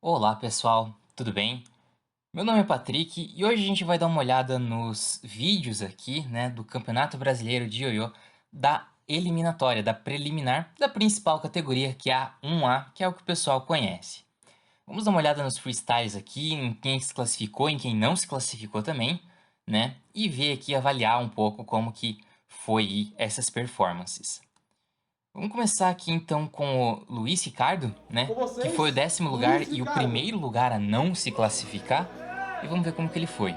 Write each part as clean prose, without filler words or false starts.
Olá pessoal, tudo bem? Meu nome é Patrick e hoje a gente vai dar uma olhada nos vídeos aqui, né, do Campeonato Brasileiro de Ioiô da eliminatória, da preliminar, da principal categoria que é a 1A, que é o que o pessoal conhece. Vamos dar uma olhada nos freestyles aqui, em quem se classificou, em quem não se classificou também, né, e ver aqui, avaliar um pouco como que foi essas performances. Vamos começar aqui então com o Luiz Ricardo, né? Com Que foi o vocês, 10º Luiz lugar e o Ricardo. primeiro lugar a não se classificar. E vamos ver como que ele foi.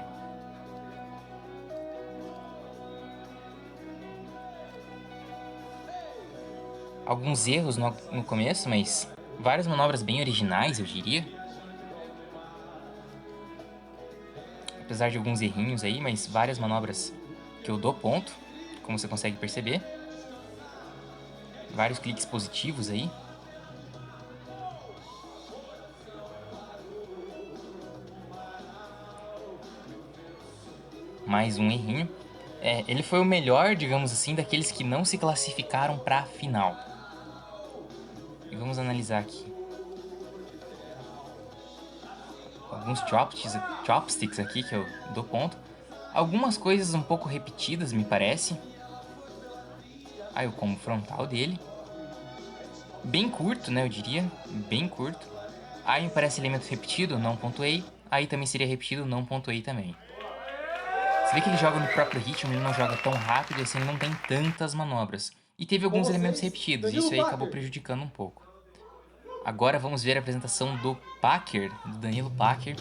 Alguns erros no começo, mas várias manobras bem originais, eu diria. Apesar de alguns errinhos aí, mas várias manobras que eu dou ponto, como você consegue perceber. Vários cliques positivos aí. Mais um errinho. Ele foi o melhor, digamos assim, daqueles que não se classificaram para a final. E vamos analisar aqui. Alguns chopsticks aqui que eu dou ponto. Algumas coisas um pouco repetidas, me parece. Aí o combo frontal dele. Bem curto, né, eu diria. Bem curto. Aí me parece elemento repetido, não pontuei. Aí também seria repetido, não pontuei também. Você vê que ele joga no próprio ritmo, ele não joga tão rápido e assim ele não tem tantas manobras. E teve Com alguns elementos vocês, repetidos, isso Danilo aí acabou Packer. prejudicando um pouco. Agora vamos ver a apresentação do Packer, do Danilo Packer.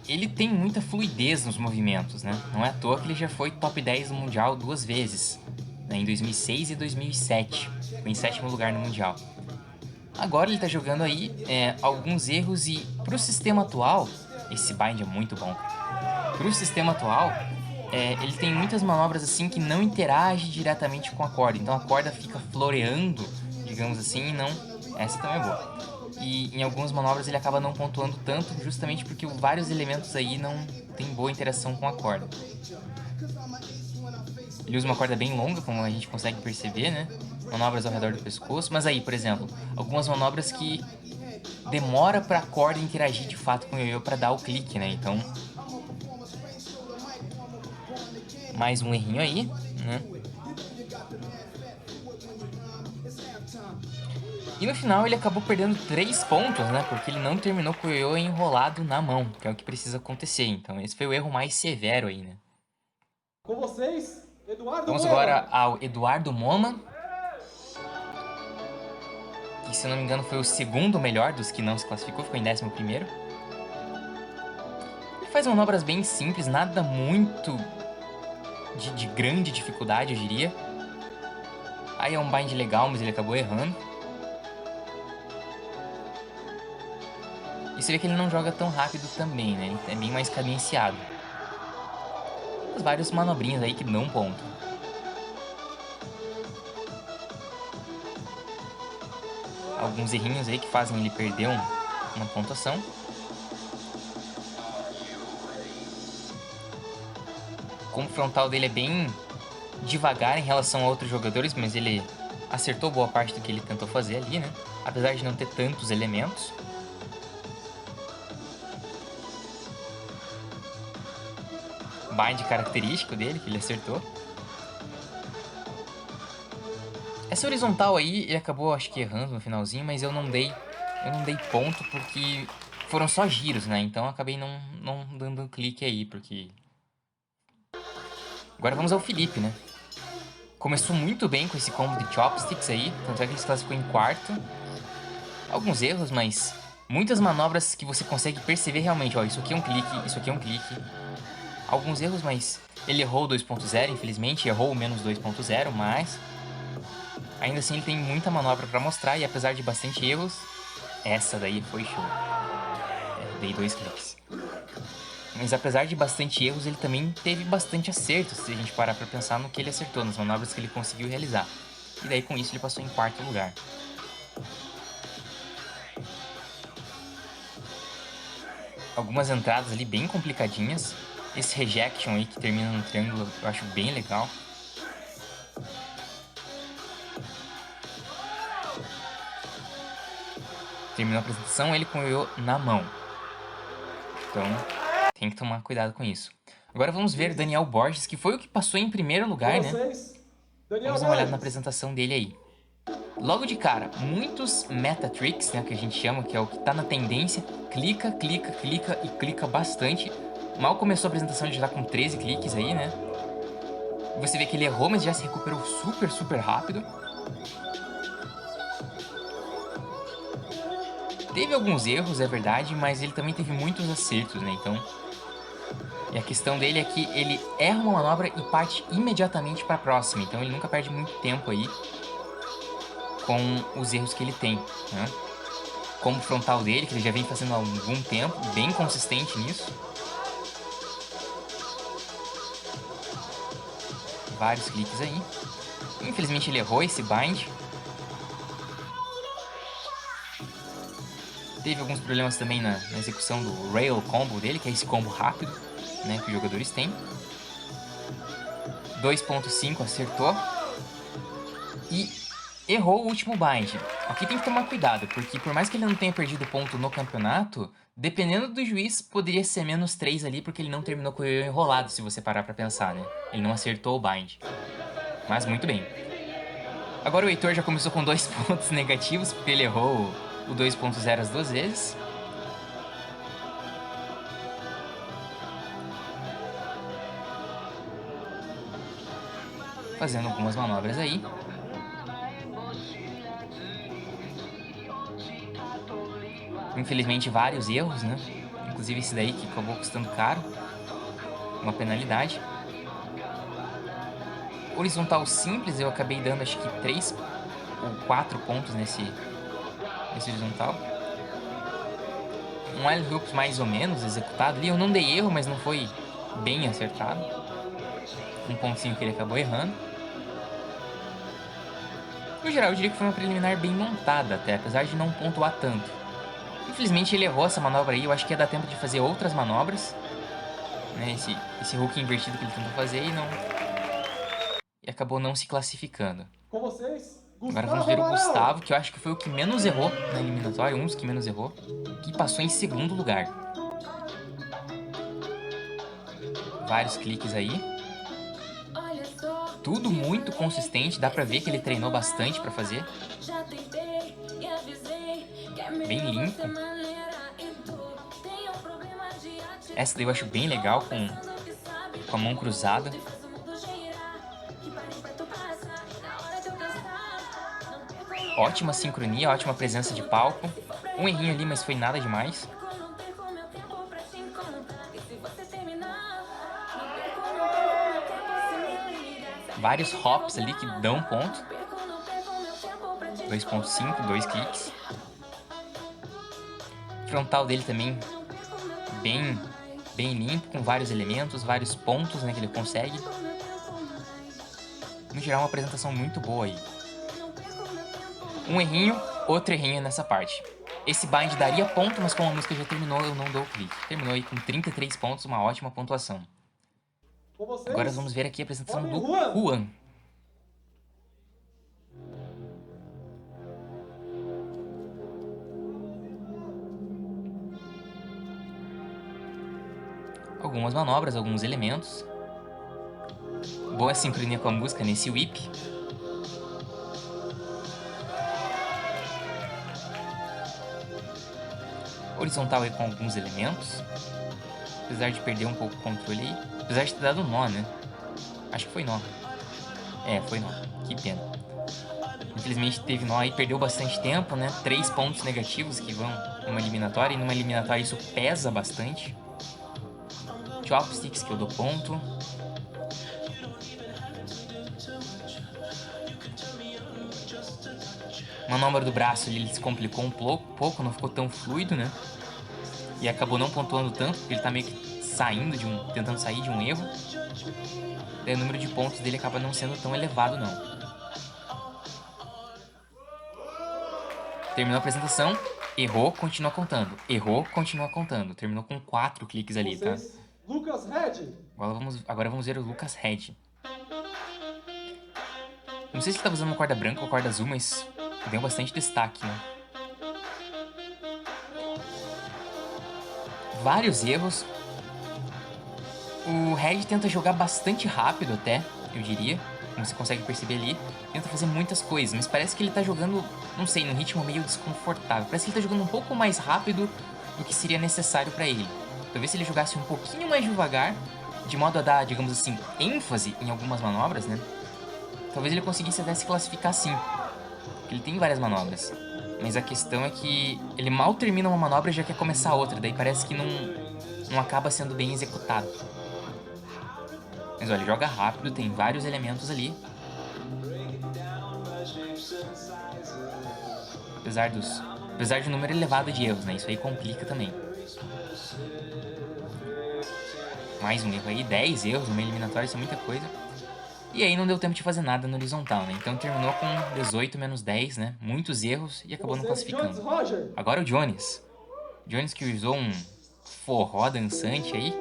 Ele tem muita fluidez nos movimentos, né? Não é à toa que ele já foi top 10 no Mundial 2 vezes, né? Em 2006 e 2007. Foi em 7º lugar no Mundial. Agora ele tá jogando aí alguns erros e pro sistema atual, esse bind é muito bom, cara. Pro sistema atual, ele tem muitas manobras assim que não interage diretamente com a corda. Então a corda fica floreando, digamos assim, e não... Essa também é boa. E em algumas manobras ele acaba não pontuando tanto, justamente porque vários elementos aí não tem boa interação com a corda. Ele usa uma corda bem longa, como a gente consegue perceber, né? Manobras ao redor do pescoço. Mas aí, por exemplo, algumas manobras que demora para a corda interagir de fato com o ioiô para dar o clique, né? Então, mais um errinho aí, né? E no final ele acabou perdendo 3 pontos, né? Porque ele não terminou com o ioiô enrolado na mão, que é o que precisa acontecer. Então esse foi o erro mais severo aí, né? Com vocês, Eduardo Vamos agora Moma. ao Eduardo Moma, que se não me engano foi o segundo melhor dos que não se classificou, ficou em 11º. Ele faz manobras bem simples, nada muito de grande dificuldade, eu diria. Aí é um bind legal, mas ele acabou errando. E você vê que ele não joga tão rápido também, né? Ele é bem mais cadenciado. Mas vários manobrinhas aí que dão ponto. Alguns errinhos aí que fazem ele perder uma pontuação. O combo frontal dele é bem devagar em relação a outros jogadores, mas ele acertou boa parte do que ele tentou fazer ali, né? Apesar de não ter tantos elementos. Bind característico dele, que ele acertou. Essa horizontal aí, ele acabou, acho que, errando no finalzinho, mas eu não dei ponto porque foram só giros, né? Então eu acabei não dando clique aí, porque... Agora vamos ao Felipe, né? Começou muito bem com esse combo de chopsticks aí, tanto é que ele se classificou em quarto. Alguns erros, mas muitas manobras que você consegue perceber realmente, ó, isso aqui é um clique, isso aqui é um clique. Alguns erros, mas ele errou o 2.0, infelizmente, errou o menos 2.0, mas ainda assim ele tem muita manobra para mostrar e apesar de bastante erros, essa daí foi show. Dei 2 cliques. Mas apesar de bastante erros, ele também teve bastante acertos, se a gente parar para pensar no que ele acertou, nas manobras que ele conseguiu realizar. E daí com isso ele passou em quarto lugar. Algumas entradas ali bem complicadinhas. Esse rejection aí que termina no triângulo eu acho bem legal. Terminou a apresentação, ele com o ioiô na mão. Então, tem que tomar cuidado com isso. Agora vamos ver Daniel Borges, que foi o que passou em primeiro lugar, Com né? vocês, Daniel Vamos dar uma olhada na Borges. apresentação dele aí. Logo de cara, muitos meta tricks, né, que a gente chama, que é o que tá na tendência. Clica, clica, clica e clica bastante. Mal começou a apresentação, ele já tá com 13 cliques aí, né? Você vê que ele errou, mas já se recuperou super, super rápido. Teve alguns erros, é verdade, mas ele também teve muitos acertos, né? Então, e a questão dele é que ele erra uma manobra e parte imediatamente para a próxima. Então ele nunca perde muito tempo aí com os erros que ele tem, né? Como o frontal dele, que ele já vem fazendo há algum tempo, bem consistente nisso. Vários cliques aí. Infelizmente ele errou esse bind. Teve alguns problemas também na execução do Rail Combo dele, que é esse combo rápido, né, que os jogadores têm. 2.5 acertou. E errou o último bind. Aqui tem que tomar cuidado, porque por mais que ele não tenha perdido ponto no campeonato, dependendo do juiz, poderia ser menos 3 ali, porque ele não terminou com o ioiô enrolado, se você parar pra pensar, né? Ele não acertou o bind. Mas muito bem. Agora o Heitor já começou com 2 pontos negativos, porque ele errou o 2.0 as duas vezes. Fazendo algumas manobras aí. Infelizmente vários erros, né? Inclusive esse daí que acabou custando caro. Uma penalidade. Horizontal simples, eu acabei dando acho que 3 ou 4 pontos nesse horizontal. Um L-hook mais ou menos executado ali. Eu não dei erro, mas não foi bem acertado. Um pontinho que ele acabou errando. No geral, eu diria que foi uma preliminar bem montada até, apesar de não pontuar tanto. Infelizmente ele errou essa manobra aí, eu acho que ia dar tempo de fazer outras manobras. Né, esse hook invertido que ele tentou fazer e não... E acabou não se classificando. Com vocês, Agora vamos Gustavo ver o Amaral. Gustavo, que eu acho que foi o que menos errou na eliminatória, um dos que menos errou, que passou em segundo lugar. Vários cliques aí. Tudo muito consistente, dá pra ver que ele treinou bastante pra fazer. Bem limpo. Essa daí eu acho bem legal, com a mão cruzada. Ótima sincronia, ótima presença de palco. Um errinho ali, mas foi nada demais. Vários hops ali que dão ponto. 2.5, 2 cliques. Frontal dele também bem limpo, com vários elementos, vários pontos, né, que ele consegue. No geral, uma apresentação muito boa aí. Um errinho, outro errinho nessa parte. Esse bind daria ponto, mas como a música já terminou, eu não dou o clique. Terminou aí com 33 pontos, uma ótima pontuação. Com vocês, Agora vamos ver aqui a apresentação do Juan. Juan. Algumas manobras, alguns elementos. Boa sincronia com a música nesse whip. Horizontal aí com alguns elementos. Apesar de perder um pouco o controle aí. Apesar de ter dado nó, né? Acho que foi nó. É, foi nó. Que pena. Infelizmente teve nó aí, perdeu bastante tempo, né? 3 pontos negativos que vão numa eliminatória. E numa eliminatória isso pesa bastante. Chopsticks que eu dou ponto. Manobra do braço ele se complicou um pouco, não ficou tão fluido, né? E acabou não pontuando tanto, porque ele tá meio que saindo tentando sair de um erro. Daí o número de pontos dele acaba não sendo tão elevado, não. Terminou a apresentação, errou, continua contando. Errou, continua contando. Terminou com 4 cliques ali, tá? Vocês, Lucas Red. Agora vamos ver o Lucas Red. Não sei se ele tá usando uma corda branca ou corda azul, mas deu bastante destaque, né? vários erros. O Red tenta jogar bastante rápido até, eu diria. Como você consegue perceber ali. Tenta fazer muitas coisas, mas parece que ele tá jogando, não sei, num ritmo meio desconfortável. Parece que ele tá jogando um pouco mais rápido do que seria necessário pra ele. Talvez se ele jogasse um pouquinho mais devagar, de modo a dar, digamos assim, ênfase em algumas manobras, né? Talvez ele conseguisse até se classificar sim. Porque ele tem várias manobras. Mas a questão é que ele mal termina uma manobra e já quer começar outra. Daí parece que não acaba sendo bem executado. Mas olha, ele joga rápido, tem vários elementos ali. Apesar de um número elevado de erros, né? Isso aí complica também. Mais um erro aí, 10 erros numa eliminatória, isso é muita coisa. E aí não deu tempo de fazer nada no horizontal, né? Então terminou com 18 menos 10, né? Muitos erros e acabou não classificando. Agora o Jones. Jones que usou um forró dançante aí.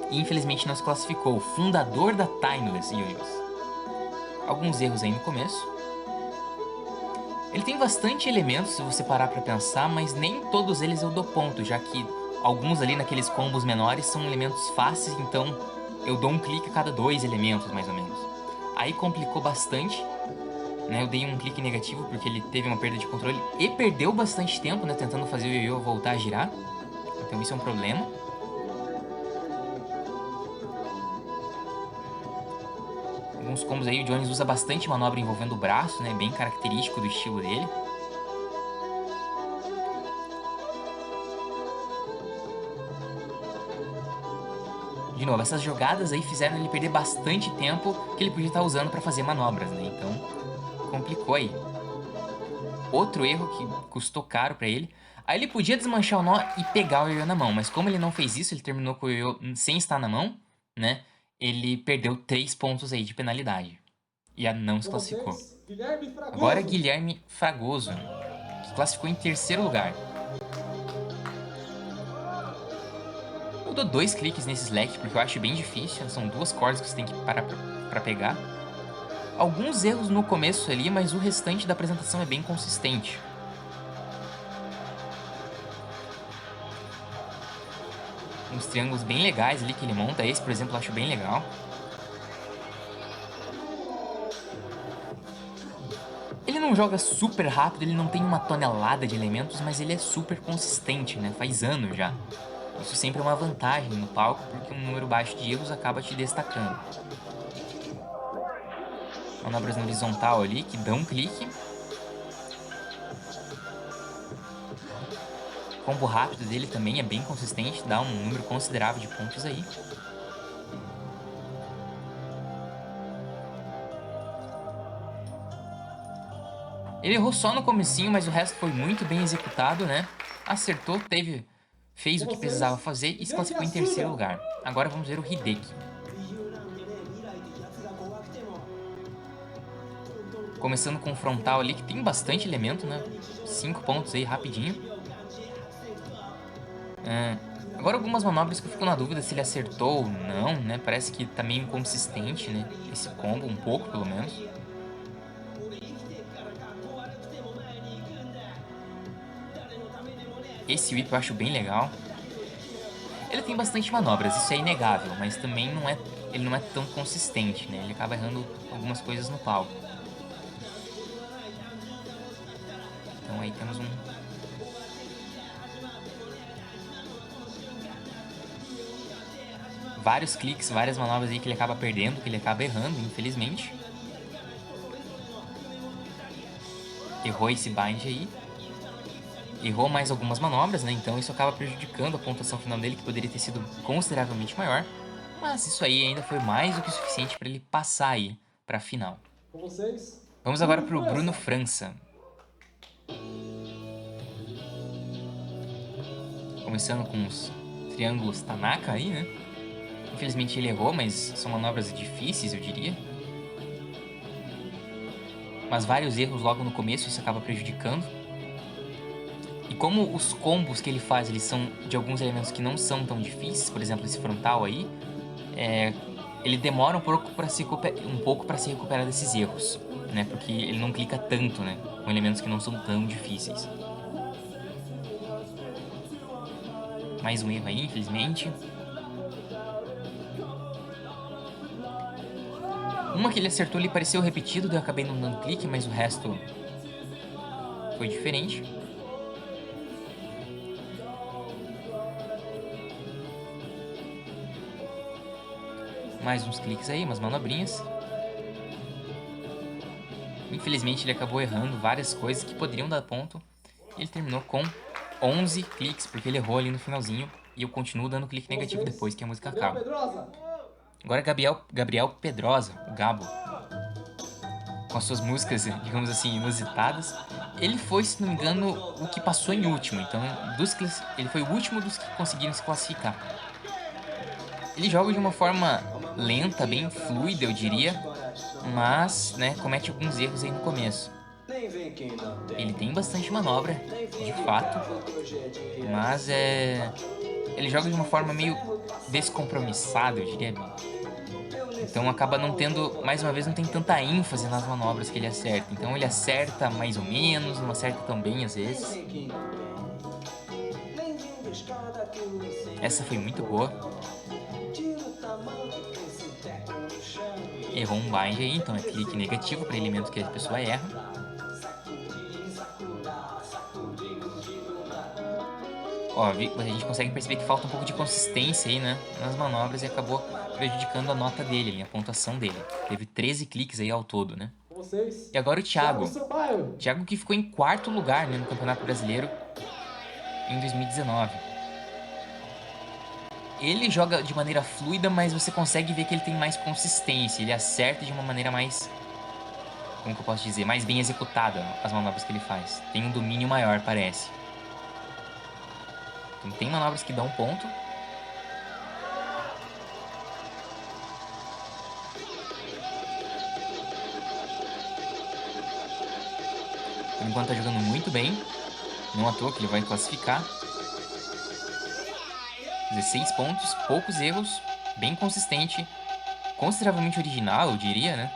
E infelizmente não se classificou. Fundador da Timeless, Yoyos. Alguns erros aí no começo. Ele tem bastante elementos se você parar pra pensar, mas nem todos eles eu dou ponto, já que alguns ali naqueles combos menores são elementos fáceis, então eu dou um clique a cada 2 elementos, mais ou menos. Aí complicou bastante, né? Eu dei um clique negativo porque ele teve uma perda de controle e perdeu bastante tempo, né? Tentando fazer o Yoyo voltar a girar. Então isso é um problema. Alguns combos aí, o Jones usa bastante manobra envolvendo o braço, né? Bem característico do estilo dele. De novo, essas jogadas aí fizeram ele perder bastante tempo que ele podia estar usando para fazer manobras, né? Então, complicou aí. Outro erro que custou caro para ele. Aí ele podia desmanchar o nó e pegar o Yoyo na mão, mas como ele não fez isso, ele terminou com o Yoyo sem estar na mão, né? Ele perdeu 3 pontos aí de penalidade. E a não se classificou. Agora Guilherme Fragoso, que classificou em terceiro lugar. Eu dou 2 cliques nesse select porque eu acho bem difícil. São 2 cordas que você tem que parar pra pegar. Alguns erros no começo ali, mas o restante da apresentação é bem consistente. Uns triângulos bem legais ali que ele monta. Esse, por exemplo, eu acho bem legal. Ele não joga super rápido, ele não tem uma tonelada de elementos, mas ele é super consistente, né? Faz anos já. Isso sempre é uma vantagem no palco, porque um número baixo de erros acaba te destacando. Manobras no horizontal ali, que dão um clique. O combo rápido dele também é bem consistente, dá um número considerável de pontos aí. Ele errou só no comecinho, mas o resto foi muito bem executado, né? Acertou, fez o que precisava fazer e se classificou em terceiro lugar. Agora vamos ver o Hideki. Começando com o frontal ali, que tem bastante elemento, né? 5 pontos aí, rapidinho. Agora algumas manobras que eu fico na dúvida se ele acertou ou não, né? Parece que tá meio inconsistente, né? Esse combo, um pouco pelo menos. Esse whip eu acho bem legal. Ele tem bastante manobras, isso é inegável, mas também ele não é tão consistente, né? Ele acaba errando algumas coisas no palco. Então aí temos vários cliques, várias manobras aí que ele acaba perdendo, que ele acaba errando, infelizmente. Errou esse bind aí. Errou mais algumas manobras, né? Então isso acaba prejudicando a pontuação final dele, que poderia ter sido consideravelmente maior. Mas isso aí ainda foi mais do que o suficiente para ele passar aí para a final. Vamos agora para o Bruno França. Começando com os triângulos Tanaka aí, né? Infelizmente ele errou, mas são manobras difíceis, eu diria. Mas vários erros logo no começo, isso acaba prejudicando. E como os combos que ele faz, eles são de alguns elementos que não são tão difíceis, por exemplo, esse frontal aí, ele demora um pouco para se recuperar desses erros, né? Porque ele não clica tanto, né? Com elementos que não são tão difíceis. Mais um erro aí, infelizmente. Uma que ele acertou ali pareceu repetido, daí eu acabei não dando clique, mas o resto foi diferente. Mais uns cliques aí, umas manobrinhas. Infelizmente ele acabou errando várias coisas que poderiam dar ponto. E ele terminou com 11 cliques, porque ele errou ali no finalzinho. E eu continuo dando clique negativo depois que a música Gabriel acaba. Pedrosa. Agora Gabriel Pedrosa, o Gabo, com as suas músicas, digamos assim, inusitadas. Ele foi, se não me engano, o que passou em último. Então, ele foi o último dos que conseguiram se classificar. Ele joga de uma forma lenta, bem fluida, eu diria. Mas, né, comete alguns erros aí no começo. Ele tem bastante manobra, de fato. Mas ele joga de uma forma meio descompromissada, eu diria. Então acaba não tendo, mais uma vez, não tem tanta ênfase nas manobras que ele acerta. Então ele acerta mais ou menos, não acerta tão bem às vezes. Essa foi muito boa. Errou um bind aí, então é clique negativo para elemento que a pessoa erra. Ó, a gente consegue perceber que falta um pouco de consistência aí, né, nas manobras e acabou prejudicando a nota dele, a pontuação dele. Teve 13 cliques aí ao todo, né? Vocês. E agora o Thiago. Sampaio. Thiago que ficou em quarto lugar, né, no Campeonato Brasileiro em 2019. Ele joga de maneira fluida, mas você consegue ver que ele tem mais consistência. Ele acerta de uma maneira mais... Como que eu posso dizer? Mais bem executada as manobras que ele faz. Tem um domínio maior, parece. Então tem manobras que dão ponto. Por enquanto tá jogando muito bem. Não à toa que ele vai classificar. 16 pontos, poucos erros, bem consistente. Consideravelmente original, eu diria, né?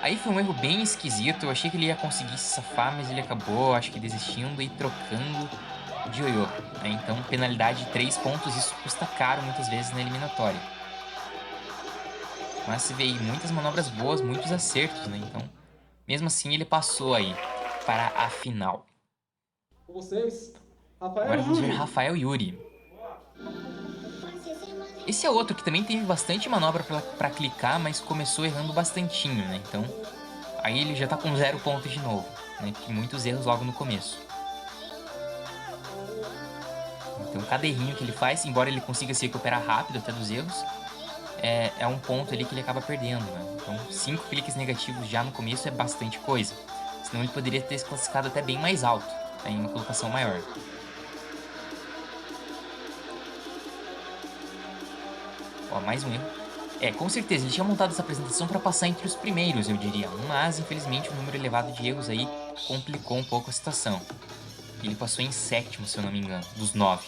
Aí foi um erro bem esquisito. Eu achei que ele ia conseguir se safar, mas ele acabou, acho que desistindo e trocando de ioiô, né? Então, penalidade de 3 pontos, isso custa caro muitas vezes na eliminatória. Mas se vê aí muitas manobras boas, muitos acertos, né? Então, mesmo assim, ele passou aí para a final. Com vocês, Rafael Agora vamos ver Yuri. Rafael Yuri. Esse é outro que também teve bastante manobra pra clicar, mas começou errando bastantinho, né? Então, aí ele já tá com 0 pontos de novo, né? Que muitos erros logo no começo. Então, cada errinho que ele faz, embora ele consiga se recuperar rápido até dos erros, é um ponto ali que ele acaba perdendo, né? Então, 5 cliques negativos já no começo é bastante coisa. Senão ele poderia ter se classificado até bem mais alto, né? Em uma colocação maior. Ó, mais um erro. Com certeza, ele tinha montado essa apresentação para passar entre os primeiros, eu diria. Mas, infelizmente, o número elevado de erros aí complicou um pouco a situação. Ele passou em 7º, se eu não me engano, dos 9.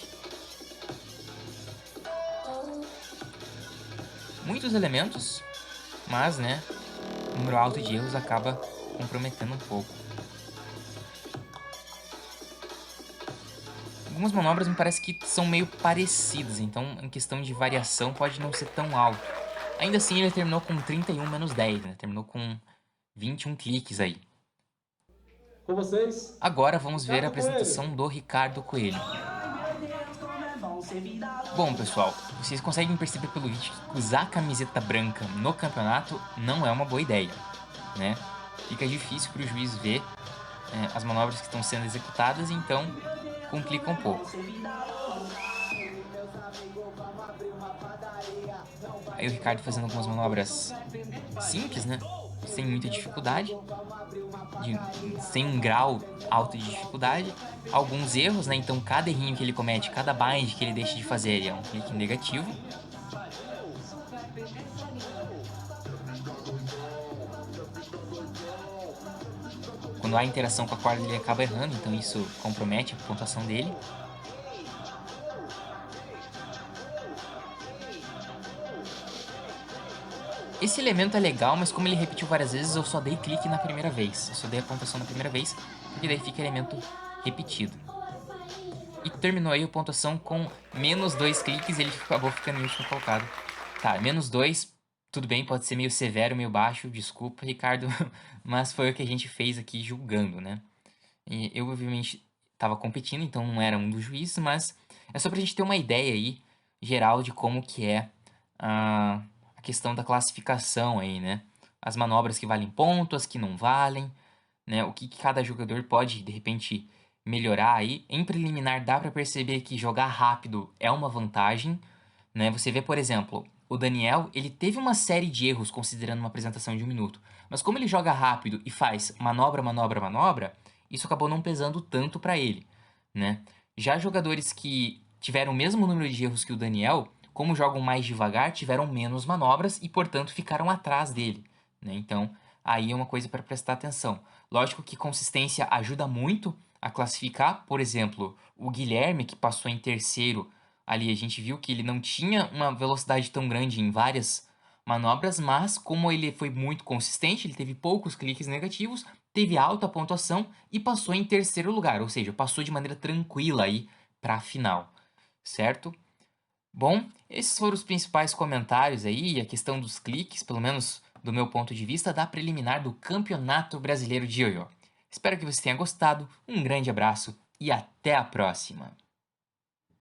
Muitos elementos, mas, né, o número alto de erros acaba comprometendo um pouco. Algumas manobras me parece que são meio parecidas, então em questão de variação pode não ser tão alto. Ainda assim ele terminou com 31 menos 10, né? Terminou com 21 cliques aí. Com vocês. Agora vamos ver a Ricardo apresentação Coelho. do Ricardo Coelho. Bom, pessoal, vocês conseguem perceber pelo vídeo que usar a camiseta branca no campeonato não é uma boa ideia, né? Fica difícil para o juiz ver as manobras que estão sendo executadas, então complica um pouco. Aí o Ricardo fazendo algumas manobras simples, né? Sem muita dificuldade. Sem um grau alto de dificuldade. Alguns erros, né? Então cada errinho que ele comete, cada bind que ele deixa de fazer é um clique negativo. Quando há interação com a corda ele acaba errando, então isso compromete a pontuação dele. Esse elemento é legal, mas como ele repetiu várias vezes, eu só dei clique na primeira vez. Eu só dei a pontuação na primeira vez, porque daí fica elemento repetido. e terminou aí a pontuação com menos 2 cliques, ele acabou ficando em último colocado. Tá, menos 2, tudo bem, pode ser meio severo, meio baixo, desculpa, Ricardo, mas foi o que a gente fez aqui julgando, né? E eu, obviamente, estava competindo, então não era um dos juízes, mas é só pra gente ter uma ideia aí, geral, de como que é a questão da classificação aí, né? As manobras que valem ponto, as que não valem, né? O que cada jogador pode, de repente, melhorar aí. Em preliminar, dá pra perceber que jogar rápido é uma vantagem, né? Você vê, por exemplo, o Daniel, ele teve uma série de erros considerando uma apresentação de 1 minuto, mas como ele joga rápido e faz manobra, manobra, manobra, isso acabou não pesando tanto para ele, né? Já jogadores que tiveram o mesmo número de erros que o Daniel, como jogam mais devagar, tiveram menos manobras e, portanto, ficaram atrás dele, né? Então, aí é uma coisa para prestar atenção. Lógico que consistência ajuda muito a classificar, por exemplo, o Guilherme, que passou em terceiro ali, a gente viu que ele não tinha uma velocidade tão grande em várias manobras, mas como ele foi muito consistente, ele teve poucos cliques negativos, teve alta pontuação e passou em terceiro lugar, ou seja, passou de maneira tranquila aí para a final, certo? Bom, esses foram os principais comentários aí, e a questão dos cliques, pelo menos do meu ponto de vista, da preliminar do Campeonato Brasileiro de Ioiô. Espero que você tenha gostado, um grande abraço e até a próxima!